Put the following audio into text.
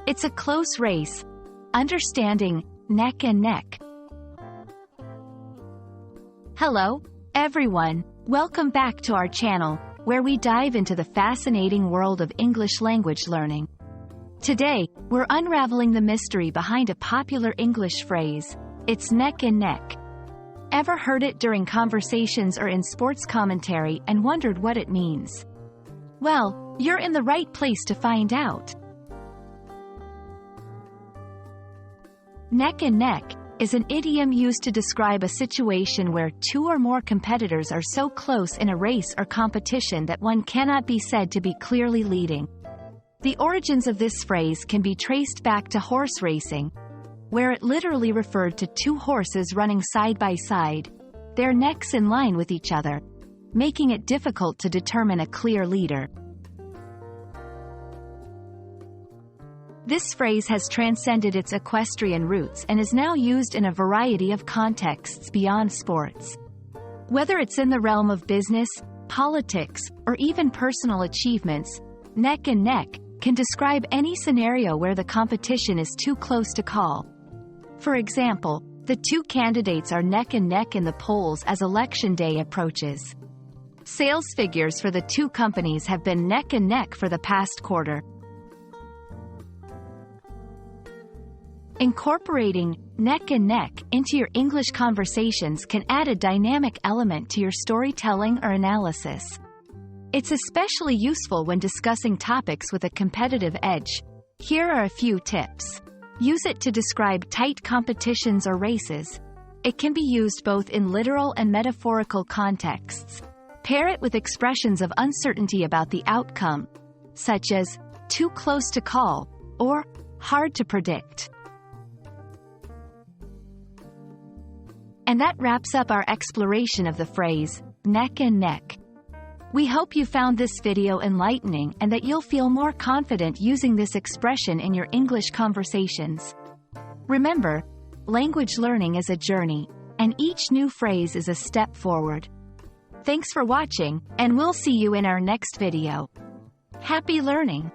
It's a close race. Understanding neck and neck. Hello, everyone. Welcome back to our channel, where we dive into the fascinating world of English language learning. Today, we're unraveling the mystery behind a popular English phrase. It's neck and neck. Ever heard it during conversations or in sports commentary and wondered what it means? Well, you're in the right place to find out. Neck and neck is an idiom used to describe a situation where two or more competitors are so close in a race or competition that one cannot be said to be clearly leading. The origins of this phrase can be traced back to horse racing, where it literally referred to two horses running side by side, their necks in line with each other, making it difficult to determine a clear leader. This phrase has transcended its equestrian roots and is now used in a variety of contexts beyond sports. Whether it's in the realm of business, politics, or even personal achievements, neck and neck can describe any scenario where the competition is too close to call. For example, the two candidates are neck and neck in the polls as election day approaches. Sales figures for the two companies have been neck and neck for the past quarter. Incorporating neck and neck into your English conversations can add a dynamic element to your storytelling or analysis. It's especially useful when discussing topics with a competitive edge. Here are a few tips. Use it to describe tight competitions or races. It can be used both in literal and metaphorical contexts. Pair it with expressions of uncertainty about the outcome, such as too close to call or hard to predict. And that wraps up our exploration of the phrase, neck and neck. We hope you found this video enlightening and that you'll feel more confident using this expression in your English conversations. Remember, language learning is a journey, and each new phrase is a step forward. Thanks for watching, and we'll see you in our next video. Happy learning!